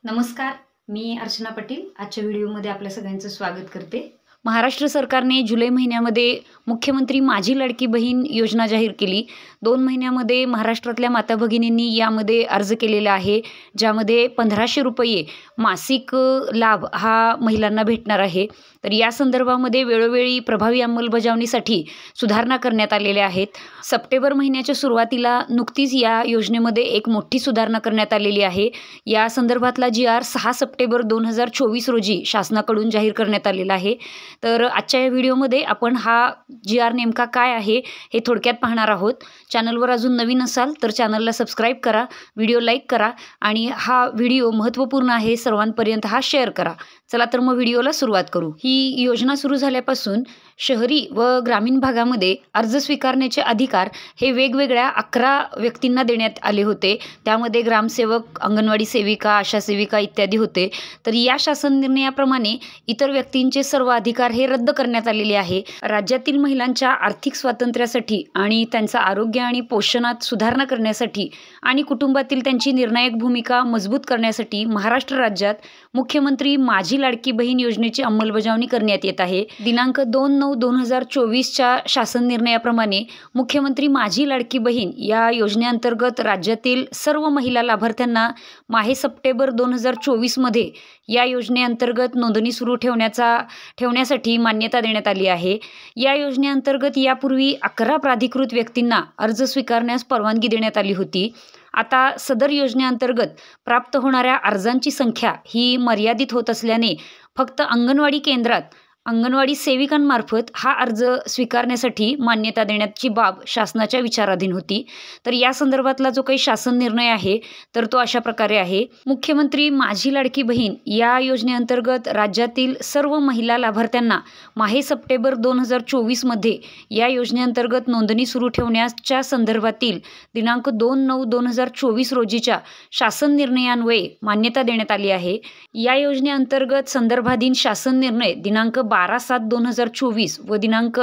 नमस्कार, मी अर्चना पाटील आजच्या व्हिडिओमध्ये आपल्या सगळ्यांचं स्वागत करते। महाराष्ट्र सरकारने जुलै महिन्यामध्ये मुख्यमंत्री माझी लाडकी बहीण योजना जाहीर केली। 2 महिन्यामध्ये महाराष्ट्रातल्या माता भगिनींनी यामध्ये अर्ज केलेला आहे, ज्यामध्ये 1500 रुपये मासिक लाभ हा महिलांना भेटणार आहे। तर या संदर्भामध्ये वेळोवेळी प्रभावी अंमलबजावणीसाठी सुधारणा करण्यात आलेल्या आहेत। सप्टेंबर महिन्याच्या सुरुवातीला नुकतीच या योजनेमध्ये एक मोठी सुधारणा करण्यात आलेली आहे। या संदर्भातला जी.आर. 6 सप्टेंबर 2024 रोजी शासनाकडून जाहीर करण्यात आलेला आहे। तर आजच्या या व्हिडिओमध्ये आपण हा जी.आर. नेमका काय आहे हे थोडक्यात पाहणार आहोत। चॅनलवर अजून नवीन असाल तर चॅनलला सबस्क्राईब करा, व्हिडिओ लाईक करा आणि हा व्हिडिओ महत्त्वपूर्ण आहे, सर्वांपर्यंत हा शेअर करा। चला तर मग व्हिडिओला सुरुवात करू। ही योजना सुरू झाल्यापासून शहरी व ग्रामीण भागामध्ये अर्ज स्वीकारण्याचे अधिकार हे वेगवेगळ्या 11 व्यक्तींना देण्यात आले होते। त्यामध्ये ग्रामसेवक, अंगणवाडी सेविका, आशा सेविका इत्यादी होते। तर या शासन निर्णयाप्रमाणे इतर व्यक्तींचे सर्व अधिकार हे रद्द करण्यात आलेले आहे। राज्यातील महिलांच्या आर्थिक स्वातंत्र्यासाठी आणि त्यांचा आरोग्य आणि पोषणात सुधारणा करण्यासाठी आणि कुटुंबातील त्यांची निर्णायक भूमिका मजबूत करण्यासाठी महाराष्ट्र राज्यात मुख्यमंत्री माझी लाडकी बहीण योजनेची अंमलबजावणी करण्यात येत आहे। दिनांक 2/9/2024च्या शासन निर्णयाप्रमाणे मुख्यमंत्री माझी लाडकी बहीण या योजनेअंतर्गत राज्यातील सर्व महिला लाभार्थ्यांना माहे सप्टेंबर 2024 मध्ये या योजनेअंतर्गत नोंदणी सुरू ठेवण्यासाठी मान्यता देण्यात आली आहे। या योजनेअंतर्गत यापूर्वी 11 प्राधिकृत व्यक्तींना अर्ज स्वीकारण्यास परवानगी देण्यात आली होती। आता सदर योजनेअंतर्गत प्राप्त होणाऱ्या अर्जांची संख्या ही मर्यादित होत असल्याने फक्त अंगणवाडी केंद्रात अंगणवाडी सेविकांमार्फत हा अर्ज स्वीकारण्यासाठी मान्यता देण्याची बाब शासनाच्या विचाराधीन होती। तर या संदर्भातला जो काही शासन निर्णय आहे तर तो अशा प्रकारे आहे। मुख्यमंत्री माझी लाडकी बहीण या योजनेअंतर्गत राज्यातील सर्व महिला लाभार्थ्यांना माहे सप्टेंबर 2024 मध्ये या योजनेअंतर्गत नोंदणी सुरू ठेवण्याच्या संदर्भातील दिनांक 2/9/2024 रोजीच्या शासन निर्णयान्वये मान्यता देण्यात आली आहे। या योजनेअंतर्गत संदर्भाधीन शासन निर्णय दिनांक 12/7/2024 व दिनांक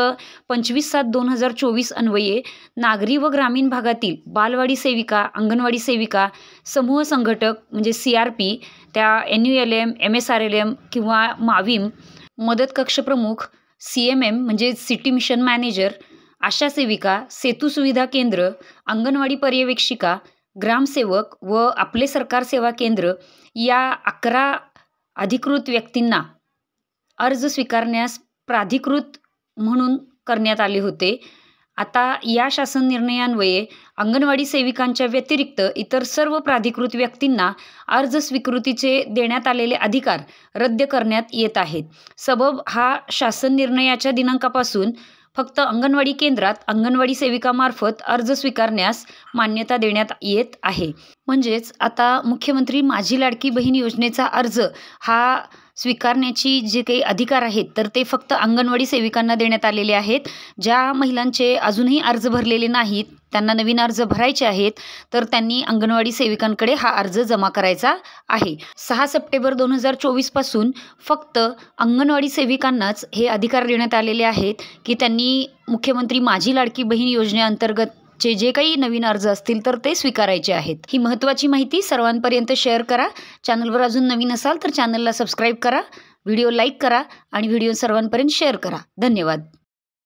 25/7/2024 अन्वये नागरी व ग्रामीण भागातील बालवाडी सेविका, अंगणवाडी सेविका, समूह संघटक म्हणजे CRP, त्या NULM, MSRLM किंवा माविम, मदत कक्ष प्रमुख, CMM म्हणजे सिटी मिशन मॅनेजर, आशा सेविका, सेतू सुविधा केंद्र, अंगणवाडी पर्यवेक्षिका, ग्रामसेवक व आपले सरकार सेवा केंद्र या 11 अधिकृत व्यक्तींना अर्ज स्वीकारण्यास प्राधिकृत म्हणून करण्यात आले होते। आता या शासन निर्णयान्वये अंगणवाडी सेविकांच्या व्यतिरिक्त इतर सर्व प्राधिकृत व्यक्तींना अर्ज स्वीकृतीचे देण्यात आलेले अधिकार रद्द करण्यात येत आहेत। सबब हा शासन निर्णयाच्या दिनांकापासून फक्त अंगणवाडी केंद्रात अंगणवाडी सेविकामार्फत अर्ज स्वीकारण्यास मान्यता देण्यात येत आहे। म्हणजेच आता मुख्यमंत्री माझी लाडकी बहीण योजनेचा अर्ज हा स्वीकारण्याची जे काही अधिकार आहेत तर ते फक्त अंगणवाडी सेविकांना देण्यात आलेले आहेत। ज्या महिलांचे अजूनही अर्ज भरलेले नाहीत, त्यांना नवीन अर्ज भरायचे आहेत, तर त्यांनी अंगणवाडी सेविकांकडे हा अर्ज जमा करायचा आहे। 6 सप्टेंबर 2024 पासून फक्त अंगणवाडी सेविकांनाच हे अधिकार देण्यात आलेले आहेत की त्यांनी मुख्यमंत्री माझी लाडकी बहीण योजनेअंतर्गत जे काही नवीन अर्ज असतील तर ते स्वीकारायचे आहेत। ही महत्त्वाची माहिती सर्वांपर्यंत शेअर करा। चॅनलवर अजून नवीन असाल तर चॅनलला सबस्क्राईब करा, व्हिडिओ लाईक करा आणि व्हिडिओ सर्वांपर्यंत शेअर करा। धन्यवाद।